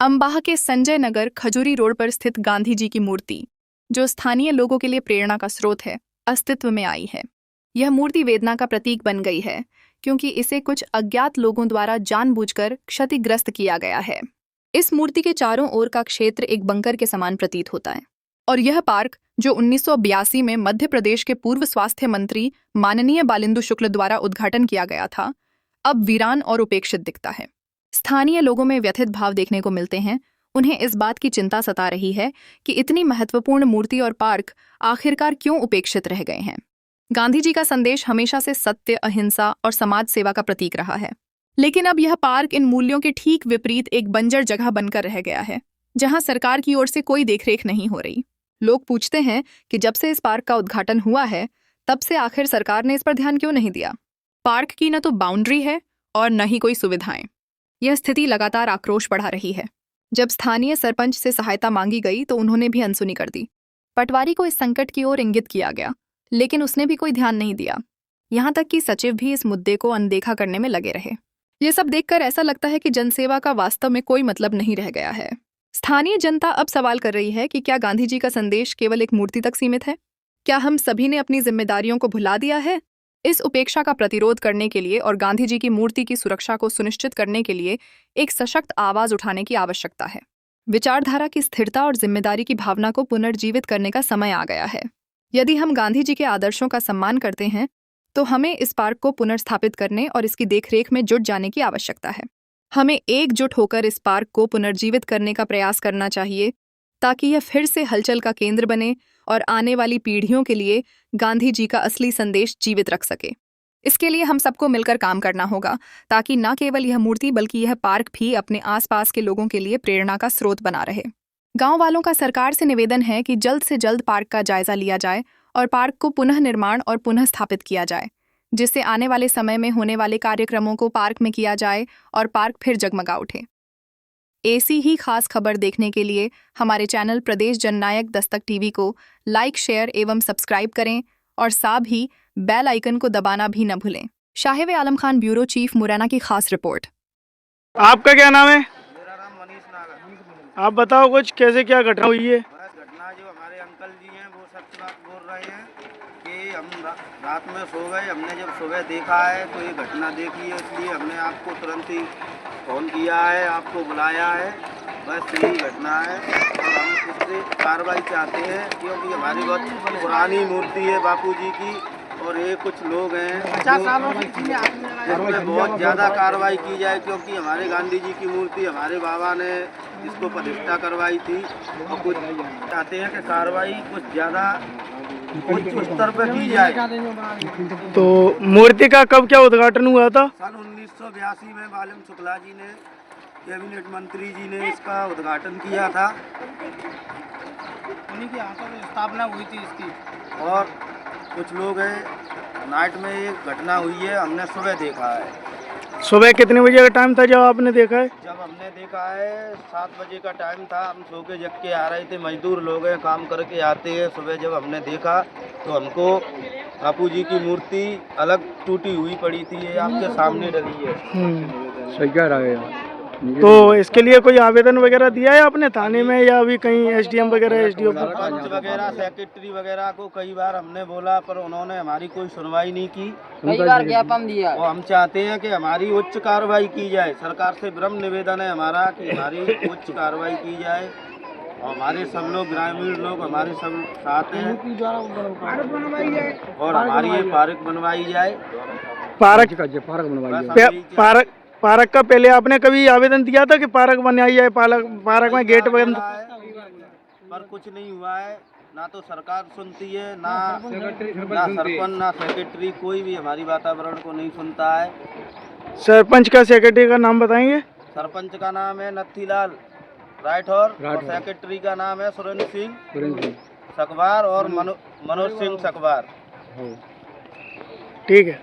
अम्बाह के संजय नगर खजूरी रोड पर स्थित गांधी जी की मूर्ति, जो स्थानीय लोगों के लिए प्रेरणा का स्रोत है, अस्तित्व में आई है। यह मूर्ति वेदना का प्रतीक बन गई है क्योंकि इसे कुछ अज्ञात लोगों द्वारा जानबूझकर क्षतिग्रस्त किया गया है। इस मूर्ति के चारों ओर का क्षेत्र एक बंकर के समान प्रतीत होता है और यह पार्क, जो 1982 में मध्य प्रदेश के पूर्व स्वास्थ्य मंत्री माननीय बालिंदु शुक्ल द्वारा उद्घाटन किया गया था, अब वीरान और उपेक्षित दिखता है। स्थानीय लोगों में व्यथित भाव देखने को मिलते हैं। उन्हें इस बात की चिंता सता रही है कि इतनी महत्वपूर्ण मूर्ति और पार्क आखिरकार क्यों उपेक्षित रह गए हैं। गांधी जी का संदेश हमेशा से सत्य, अहिंसा और समाज सेवा का प्रतीक रहा है, लेकिन अब यह पार्क इन मूल्यों के ठीक विपरीत एक बंजर जगह बनकर रह गया है, जहां सरकार की ओर से कोई देखरेख नहीं हो रही। लोग पूछते हैं कि जब से इस पार्क का उद्घाटन हुआ है, तब से आखिर सरकार ने इस पर ध्यान क्यों नहीं दिया। पार्क की न तो बाउंड्री है और न ही कोई सुविधाएं। यह स्थिति लगातार आक्रोश बढ़ा रही है। जब स्थानीय सरपंच से सहायता मांगी गई तो उन्होंने भी अनसुनी कर दी। पटवारी को इस संकट की ओर इंगित किया गया, लेकिन उसने भी कोई ध्यान नहीं दिया। यहाँ तक कि सचिव भी इस मुद्दे को अनदेखा करने में लगे रहे। ये सब देखकर ऐसा लगता है कि जनसेवा का वास्तव में कोई मतलब नहीं रह गया है। स्थानीय जनता अब सवाल कर रही है कि क्या गांधी जी का संदेश केवल एक मूर्ति तक सीमित है? क्या हम सभी ने अपनी जिम्मेदारियों को भुला दिया है? इस उपेक्षा का प्रतिरोध करने के लिए और गांधी जी की मूर्ति की सुरक्षा को सुनिश्चित करने के लिए एक सशक्त आवाज उठाने की आवश्यकता है। विचारधारा की स्थिरता और जिम्मेदारी की भावना को पुनर्जीवित करने का समय आ गया है। यदि हम गांधी जी के आदर्शों का सम्मान करते हैं, तो हमें इस पार्क को पुनर्स्थापित करने और इसकी देखरेख में जुट जाने की आवश्यकता है। हमें एकजुट होकर इस पार्क को पुनर्जीवित करने का प्रयास करना चाहिए, ताकि यह फिर से हलचल का केंद्र बने और आने वाली पीढ़ियों के लिए गांधी जी का असली संदेश जीवित रख सके। इसके लिए हम सबको मिलकर काम करना होगा, ताकि न केवल यह मूर्ति बल्कि यह पार्क भी अपने आसपास के लोगों के लिए प्रेरणा का स्रोत बना रहे। गांव वालों का सरकार से निवेदन है कि जल्द से जल्द पार्क का जायजा लिया जाए और पार्क को पुनः निर्माण और पुनः स्थापित किया जाए, जिससे आने वाले समय में होने वाले कार्यक्रमों को पार्क में किया जाए और पार्क फिर जगमगा उठे। ऐसी ही खास खबर देखने के लिए हमारे चैनल प्रदेश जननायक दस्तक टीवी को लाइक, शेयर एवं सब्सक्राइब करें और साथ ही बेल आइकन को दबाना भी न भूलें। शाहिद आलम खान, ब्यूरो चीफ, मुरैना की खास रिपोर्ट। आपका क्या नाम है? मेरा नाम मनीष नागर। आप बताओ कुछ, कैसे क्या घटना हुई है? घटना जो हमारे अंकल जी हैं वो सच बात बोल रहे हैं कि हम रात में सो गए। हमने जब सुबह देखा है तो ये घटना देखी है, इसलिए हमने आपको तुरंत ही फ़ोन किया है, आपको बुलाया है। बस यही घटना है और हम इससे कार्रवाई चाहते हैं, क्योंकि हमारी बहुत पुरानी मूर्ति है बापू जी की और ये कुछ लोग हैं 50 सालों से इसमें बहुत ज़्यादा कार्रवाई की जाए, क्योंकि हमारे गांधी जी की मूर्ति हमारे बाबा ने इसको प्रतिष्ठा करवाई थी और कुछ चाहते हैं कि कार्रवाई कुछ ज़्यादा उच्च स्तर पर की जाए। तो मूर्ति का कब क्या उद्घाटन हुआ था? सन 1982 में बालिम शुक्ला जी ने, कैबिनेट मंत्री जी ने इसका उद्घाटन किया था। उन्हीं के हाथों में स्थापना हुई थी इसकी। और कुछ लोग हैं, नाइट में ये घटना हुई है, हमने सुबह देखा है। सुबह कितने बजे का टाइम था जब आपने देखा है? जब हमने देखा है 7 बजे का टाइम था। हम सो के जग के आ रहे थे, मजदूर लोग हैं, काम करके आते हैं। सुबह जब हमने देखा तो हमको बापू जी की मूर्ति अलग टूटी हुई पड़ी थी, ये आपके सामने डली है। सही कह रहा है। तो इसके लिए कोई आवेदन वगैरह दिया है आपने थाने में या अभी कहीं एसडीएम वगैरह, एसडीओ सरपंच वगैरह, सेक्रेटरी वगैरह को कई बार हमने बोला, पर उन्होंने हमारी कोई सुनवाई नहीं की। कई बार ज्ञापन दिया और हम चाहते हैं कि हमारी उच्च कार्रवाई की जाए। सरकार से विनम्र निवेदन है हमारा कि हमारी उच्च कार्रवाई की जाए और हमारे सब लोग, ग्रामीण लोग हमारे सब साथ हैं और हमारी ये पार्क बनवाई जाए। पार्क का पहले आपने कभी आवेदन दिया था कि पार्क बनाई जाए? पार्क में गेट बंद, पर कुछ नहीं हुआ है। ना तो सरकार सुनती है, ना सरपंच, ना सेक्रेटरी, कोई भी हमारी वातावरण को नहीं सुनता है। सरपंच का, सेक्रेटरी का नाम बताएंगे? सरपंच का नाम है नथीलाल राठौर और सेक्रेटरी का नाम है सुरेंद्र सिंह सकवार और मनोज सिंह सकवार। ठीक है।